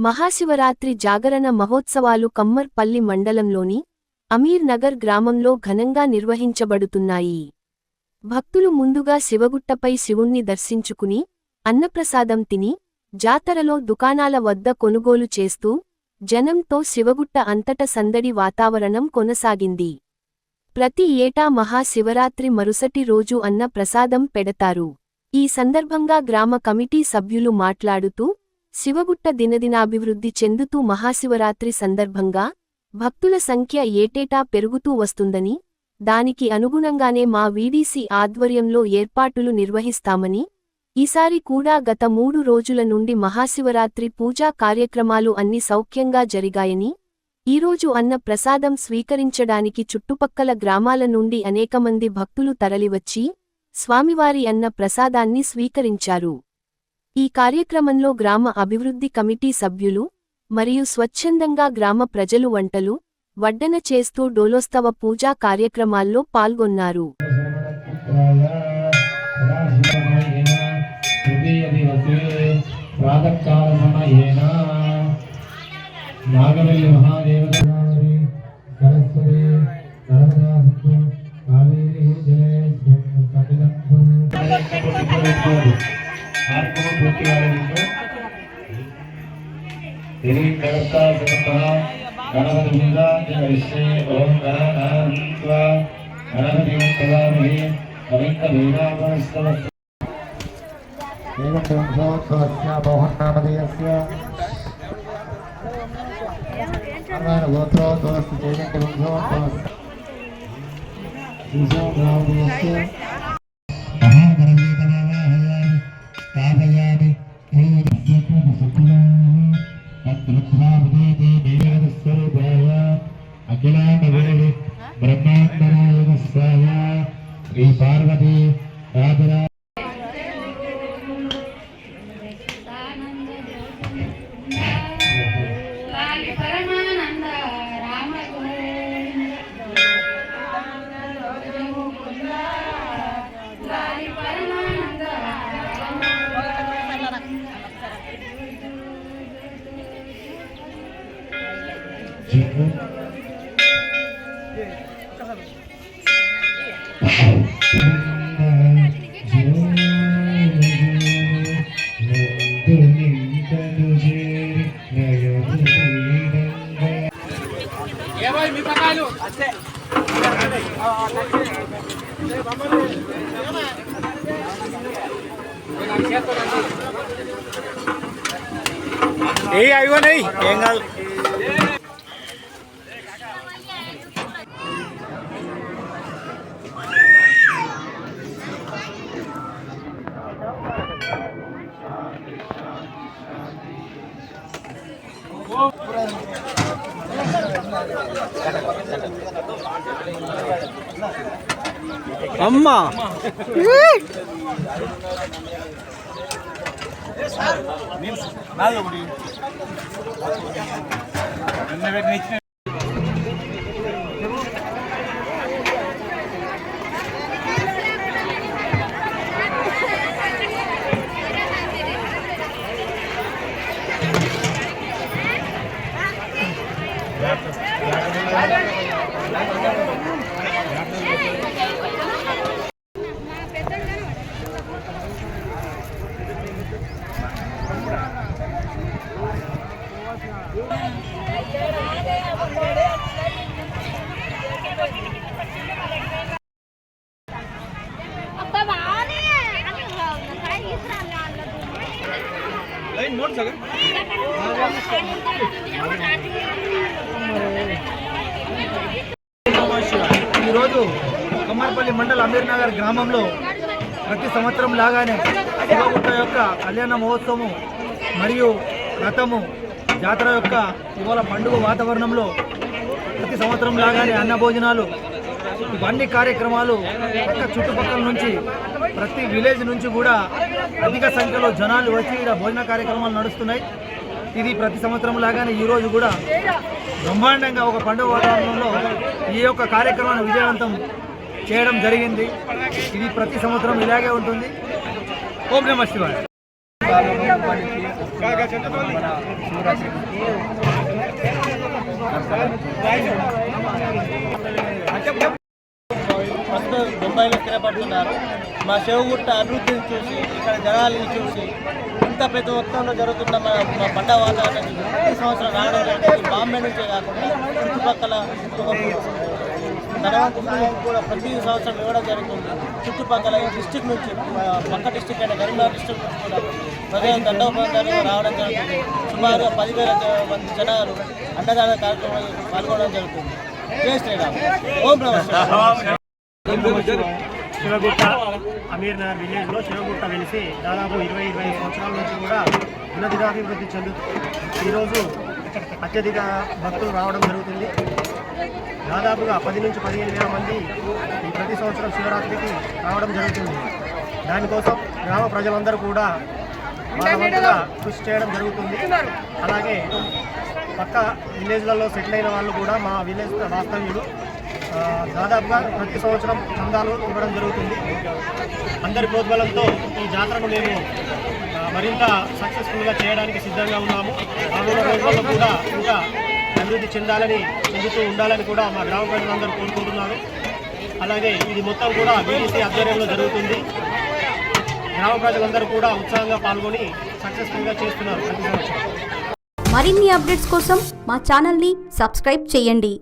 మహాశివరాత్రి జాగరణ మహోత్సవాలు కమ్మర్పల్లి మండలంలోని అమీర్ నగర్ గ్రామంలో ఘనంగా నిర్వహించబడుతున్నాయి. భక్తులు ముందుగా శివగుట్టపై శివుణ్ణి దర్శించుకుని అన్నప్రసాదం తిని జాతరలో దుకాణాల వద్ద కొనుగోలు చేస్తూ జనంతో శివగుట్ట అంతట సందడి వాతావరణం కొనసాగింది. ప్రతి ఏటా మహాశివరాత్రి మరుసటి రోజు అన్న ప్రసాదం పెడతారు. ఈ సందర్భంగా గ్రామ కమిటీ సభ్యులు మాట్లాడుతూ శివగుట్ట దినదినాభివృద్ధి చెందుతూ మహాశివరాత్రి సందర్భంగా భక్తుల సంఖ్య ఏటేటా పెరుగుతూ వస్తుందని, దానికి అనుగుణంగానే మా వీడీసీ ఆధ్వర్యంలో ఏర్పాటులు నిర్వహిస్తామని, ఈసారి కూడా గత 3 రోజుల నుండి మహాశివరాత్రి పూజా కార్యక్రమాలు అన్ని సౌఖ్యంగా జరిగాయని, ఈరోజు అన్న ప్రసాదం స్వీకరించడానికి చుట్టుపక్కల గ్రామాల నుండి అనేకమంది భక్తులు తరలివచ్చి స్వామివారి అన్న ప్రసాదాన్ని స్వీకరించారు. ఈ కార్యక్రమంలో గ్రామ అభివృద్ధి కమిటీ సభ్యులు మరియు స్వచ్ఛందంగా గ్రామ ప్రజలు వంటలు, వడ్డన చేస్తూ డోలోత్సవ పూజా కార్యక్రమాల్లో పాల్గొన్నారు. అయ్యో ఏం కాదు. అమ్మా ఈరోజు కమ్మర్పల్లి మండల అమీర్ నగర్ గ్రామంలో ప్రతి సంవత్సరం లాగానే శివగుట్ట యొక్క కళ్యాణ మహోత్సవం మరియు రథము జాతర యొక్క ఇవాళ పండుగ వాతావరణంలో ప్రతి సంవత్సరం లాగానే అన్న భోజనాలు ఇవన్నీ కార్యక్రమాలు చుట్టుపక్కల నుంచి ప్రతి విలేజ్ నుంచి కూడా అధిక సంఖ్యలో జనాలు వచ్చి ఇక్కడ భోజన కార్యక్రమాలు నడుస్తున్నాయి. ఇది ప్రతి సంవత్సరం లాగానే ఈరోజు కూడా బ్రహ్మాండంగా ఒక పండుగ వాతావరణంలో ఈ యొక్క కార్యక్రమాన్ని విజయవంతం చేయడం జరిగింది. ఇది ప్రతి సంవత్సరం ఇలాగే ఉంటుంది. ఓం నమః శివాయ. ప్రస్తుతం ముంబైలో స్థిరపడుతున్నారు. మా శివగుట్ట అభివృద్ధిని చూసి, ఇక్కడ జనాలని చూసి, ఇంత పెద్ద మొత్తంలో జరుగుతున్న మా పంట వాతావరణం చూసి ప్రతి సంవత్సరం రావడం జరుగుతుంది. బాంబే నుంచే కాకుండా చుట్టుపక్కల ధనవంతు సహాయం కూడా ప్రతి సంవత్సరం ఇవ్వడం జరుగుతుంది. చుట్టుపక్కల ఈ డిస్టిక్ నుంచి పక్క డిస్టిక్ అయిన కరీంనగర్ డిస్టిక్ నుంచి కూడా ప్రజలు దండోపందాలు రావడం జరుగుతుంది. సుమారు 10,000 మంది జనాలు అన్నదాన కార్యక్రమాలు పాల్గొనడం జరుగుతుంది. జై శ్రీరామ్. ఓం నమః. శివగుట్ట అమీర్ నగర్ విలేజ్లో శివగుట్ట వెలిసి దాదాపు 20-25 సంవత్సరాల నుంచి కూడా దినదినాభివృద్ధి చెందుతుంది. ఈరోజు అత్యధిక భక్తులు రావడం జరుగుతుంది. దాదాపుగా 10 నుంచి 15,000 మంది ఈ ప్రతి సంవత్సరం శివరాత్రికి రావడం జరుగుతుంది. దానికోసం గ్రామ ప్రజలందరూ కూడా వాళ్ళ వంతుగా కృషి చేయడం జరుగుతుంది. అలాగే పక్క విలేజ్లలో సెటిల్ అయిన వాళ్ళు కూడా మా విలేజ్ వాస్తవ్యులు దాదాపుగా ప్రతి సంవత్సరం చందాలు ఇవ్వడం జరుగుతుంది. అందరి ప్రోద్బలంతో ఈ జాతరను మేము మరింత సక్సెస్ఫుల్గా చేయడానికి సిద్ధంగా ఉన్నాము. రానున్న రోజుల్లో కూడా ఇంకా అభివృద్ధి చెందుతూ ఉండాలని కూడా మా గ్రామ ప్రజలందరూ కోరుకుంటున్నారు. అలాగే ఇది మొత్తం కూడా బీడీసీ ఆధ్వర్యంలో జరుగుతుంది. గ్రామ ప్రజలందరూ కూడా ఉత్సాహంగా పాల్గొని సక్సెస్ఫుల్గా చేస్తున్నారు ప్రతి సంవత్సరం. మరిన్ని అప్డేట్స్ కోసం మా ఛానల్ని సబ్స్క్రైబ్ చేయండి.